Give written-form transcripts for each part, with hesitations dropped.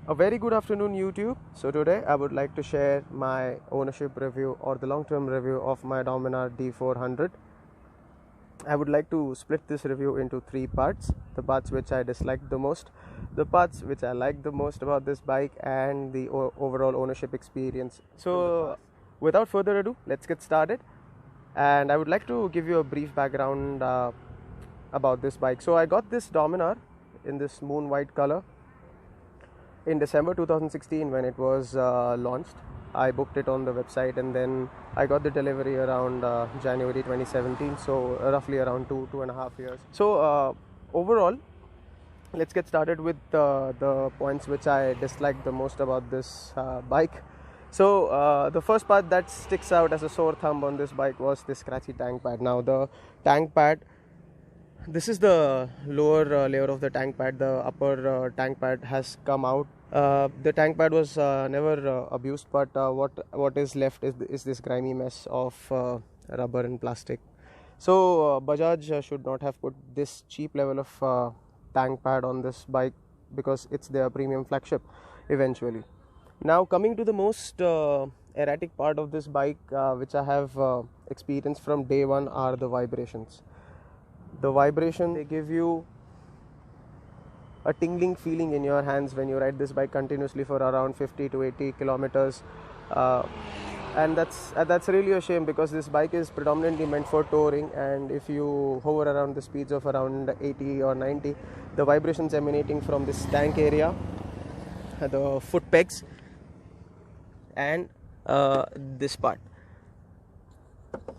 A very good afternoon, YouTube. So today I would like to share my ownership review or the long-term review of my Dominar D400. I would like to split this review into three parts: the parts which I disliked the most, the parts which I liked the most about this bike, and the overall ownership experience. So without further ado, let's get started. And I would like to give you a brief background about this bike. So I got this Dominar in this moon white color in December 2016 when it was launched. I booked it on the website, and then I got the delivery around January 2017, so roughly around two and a half years. So overall, let's get started with the points which I disliked the most about this bike. So the first part that sticks out as a sore thumb on this bike was this scratchy tank pad. Now the tank pad, this is the lower layer of the tank pad. The upper tank pad has come out. The tank pad was never abused, but what is left is this grimy mess of rubber and plastic. So Bajaj should not have put this cheap level of tank pad on this bike, because it's their premium flagship eventually. Now coming to the most erratic part of this bike, which I have experienced from day one, are the vibrations. The vibration, they give you a tingling feeling in your hands when you ride this bike continuously for around 50 to 80 kilometers, and that's really a shame, because this bike is predominantly meant for touring, and if you hover around the speeds of around 80 or 90, the vibrations emanating from this tank area, the foot pegs, and this part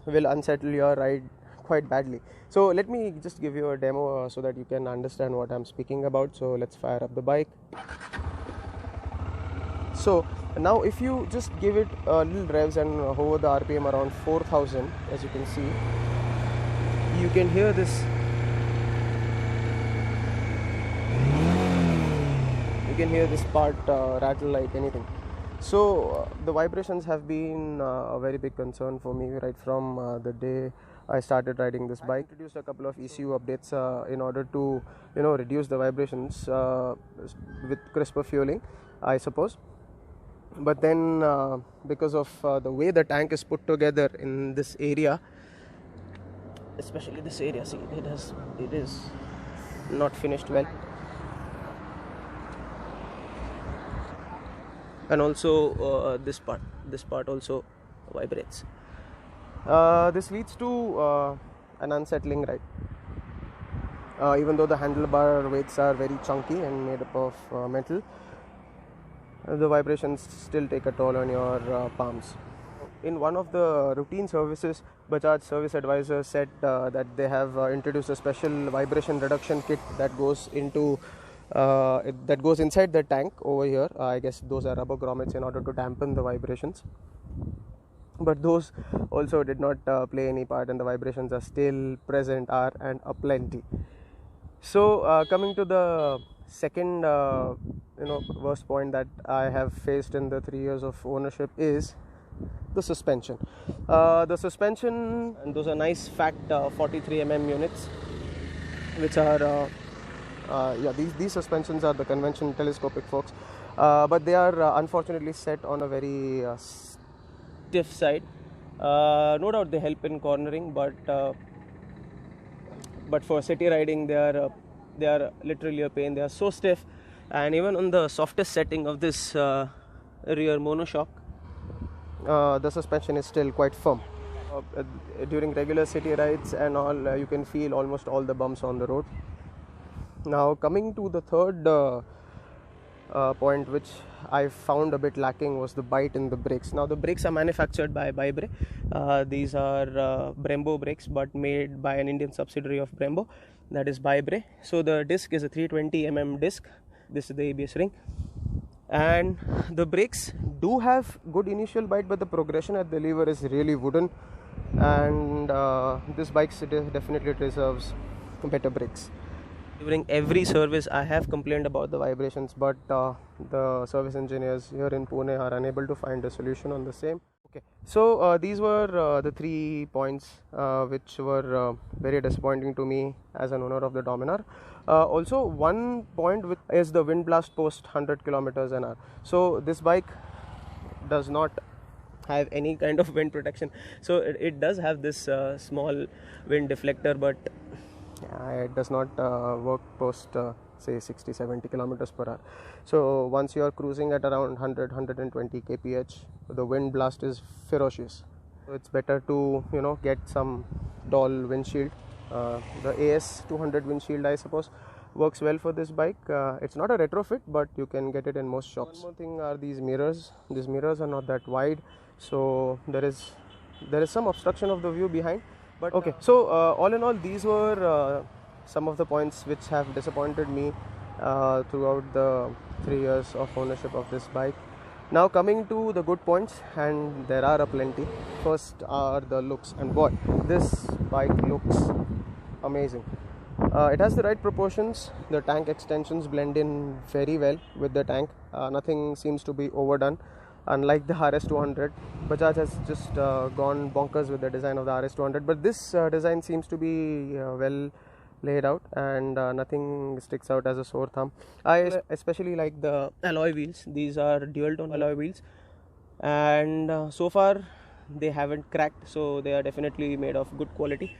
will unsettle your ride quite badly. So let me just give you a demo so that you can understand what I'm speaking about. So let's fire up the bike. So now if you just give it a little revs and hover the RPM around 4000, as you can see, you can hear this. You can hear this part rattle like anything. So the vibrations have been a very big concern for me right from the day I started riding this bike. I introduced a couple of ECU updates in order to reduce the vibrations with crisper fueling, I suppose. But then because of the way the tank is put together in this area, especially this area, see, it is not finished well. And also this part also vibrates. This leads to an unsettling ride. Even though the handlebar weights are very chunky and made up of metal, the vibrations still take a toll on your palms. In one of the routine services, Bajaj service advisor said that they have introduced a special vibration reduction kit that goes inside the tank over here. I guess those are rubber grommets in order to dampen the vibrations, but those also did not play any part, and the vibrations are still present, and aplenty. So coming to the second worst point that I have faced in the 3 years of ownership is the suspension. The suspension, and those are nice fat 43 units, which are these suspensions are the conventional telescopic forks, but they are unfortunately set on a very stiff side. No doubt they help in cornering, but for city riding they are literally a pain. They are so stiff, and even on the softest setting of this rear monoshock, the suspension is still quite firm. During regular city rides and all, you can feel almost all the bumps on the road. Now coming to the third point, which I found a bit lacking, was the bite in the brakes. Now the brakes are manufactured by Bybre. These are Brembo brakes, but made by an Indian subsidiary of Brembo, that is Bybre. So the disc is a 320 disc. This is the ABS ring, and the brakes do have good initial bite, but the progression at the lever is really wooden, and this bike definitely deserves better brakes. During every service I have complained about the vibrations, but the service engineers here in Pune are unable to find a solution on the same. Okay, so these were the 3 points which were very disappointing to me as an owner of the Dominar. Also, one point is the wind blast post 100 kilometers an hour. So this bike does not have any kind of wind protection. So it does have this small wind deflector, but it does not work post say 60-70 kilometers per hour. So once you are cruising at around 100-120 kph, the wind blast is ferocious. So it's better to get some dull windshield. The AS 200 windshield, I suppose, works well for this bike. It's not a retrofit, but you can get it in most shops. One more thing are these mirrors. These mirrors are not that wide, so there is some obstruction of the view behind. But okay, so all in all, these were some of the points which have disappointed me throughout the 3 years of ownership of this bike. Now coming to the good points, and there are plenty. First are the looks, and boy, this bike looks amazing. It has the right proportions. The tank extensions blend in very well with the tank. Nothing seems to be overdone. Unlike the RS200, Bajaj has just gone bonkers with the design of the RS200, but this design seems to be well laid out, and nothing sticks out as a sore thumb. I especially like the alloy wheels. These are dual tone alloy wheels, and so far they haven't cracked, so they are definitely made of good quality.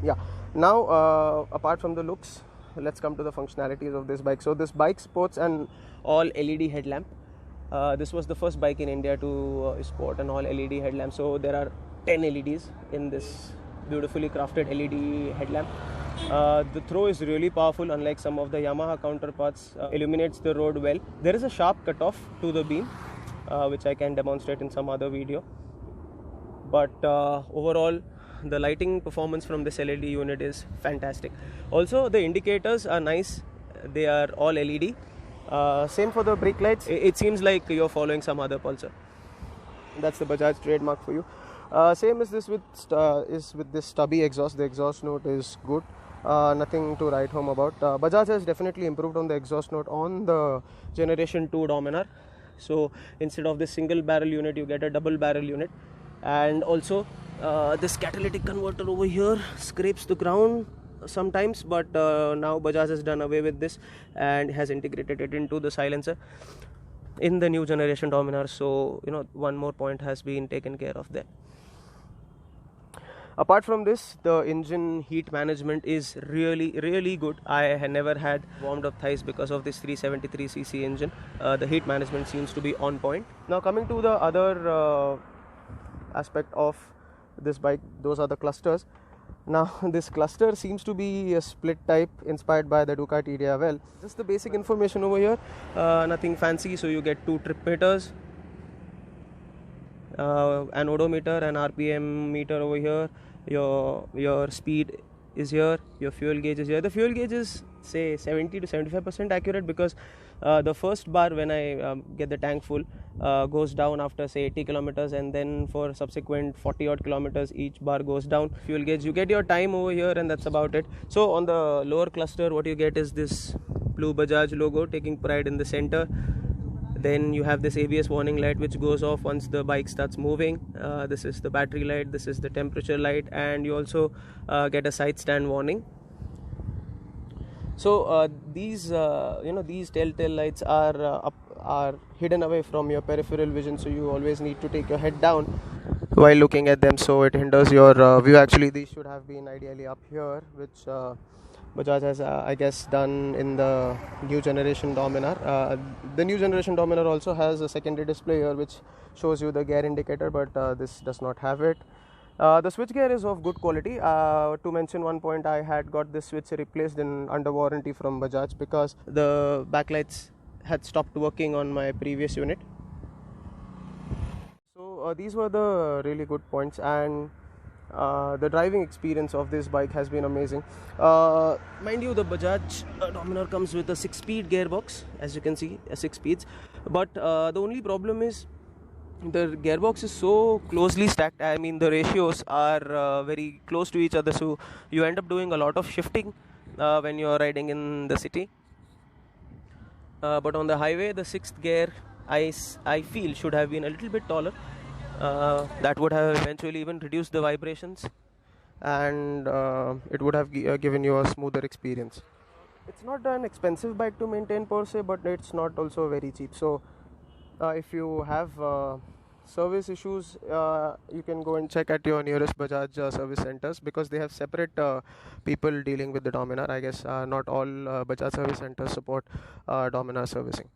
Yeah, now apart from the looks, let's come to the functionalities of this bike. So this bike sports an all LED headlamp. This was the first bike in India to sport an all LED headlamp. So there are 10 LEDs in this beautifully crafted LED headlamp. The throw is really powerful, unlike some of the Yamaha counterparts. Illuminates the road well. There is a sharp cutoff to the beam, which I can demonstrate in some other video. But overall, the lighting performance from this LED unit is fantastic. Also, the indicators are nice. They are all LED. Same for the brake lights. It seems like you're following some other Pulsar. That's the Bajaj trademark for you. Same as this with this stubby exhaust. The exhaust note is good. Nothing to write home about. Bajaj has definitely improved on the exhaust note on the Generation 2 Dominar. So instead of this single barrel unit, you get a double barrel unit. And also this catalytic converter over here scrapes the ground sometimes, but now Bajaj has done away with this and has integrated it into the silencer in the new Generation Dominar. So one more point has been taken care of there. Apart from this, the engine heat management is really good. I had never had warmed up thighs because of this 373cc engine. The heat management seems to be on point. Now coming to the other aspect of this bike, those are the clusters. Now this cluster seems to be a split type inspired by the Ducati Diavel. Just the basic information over here, nothing fancy. So you get 2 trip meters, an odometer, an RPM meter over here. Your speed is here, your fuel gauge is here. The fuel gauge is say 70 to 75% accurate, because the first bar when I get the tank full goes down after say 80 kilometers, and then for subsequent 40 odd kilometers each bar goes down. Fuel gauge, you get your time over here, and that's about it. So on the lower cluster, what you get is this blue Bajaj logo taking pride in the center. Then you have this ABS warning light which goes off once the bike starts moving. This is the battery light, this is the temperature light, and you also get a side stand warning. So these telltale lights are hidden away from your peripheral vision, so you always need to take your head down while looking at them, so it hinders your view. Actually, these should have been ideally up here, which Bajaj has I guess done in the new Generation Dominar. The new Generation Dominar also has a secondary display here which shows you the gear indicator, but this does not have it. The switchgear is of good quality. To mention one point, I had got this switch replaced under warranty from Bajaj because the backlights had stopped working on my previous unit. So these were the really good points, and the driving experience of this bike has been amazing. Mind you, the Bajaj Dominar comes with a 6-speed gearbox, as you can see, 6 speeds. But the only problem is the gearbox is so closely stacked. I mean, the ratios are very close to each other, so you end up doing a lot of shifting when you are riding in the city. But on the highway, the 6th gear I feel should have been a little bit taller. That would have eventually even reduced the vibrations. and it would have given you a smoother experience. It's not an expensive bike to maintain per se, but it's not also very cheap. So if you have service issues, you can go and check at your nearest Bajaj service centers, because they have separate people dealing with the Dominar. I guess not all Bajaj service centers support Dominar servicing.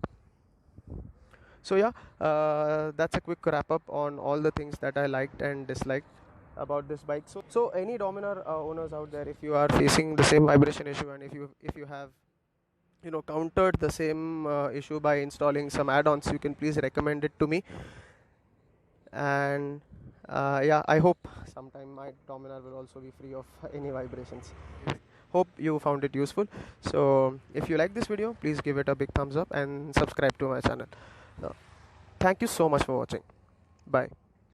So yeah, that's a quick wrap up on all the things that I liked and disliked about this bike. So any Dominar owners out there, if you are facing the same vibration issue, and if you have countered the same issue by installing some add-ons, you can please recommend it to me. And yeah, I hope sometime my Dominar will also be free of any vibrations. Hope you found it useful. So if you like this video, please give it a big thumbs up and subscribe to my channel. Thank you so much for watching. Bye.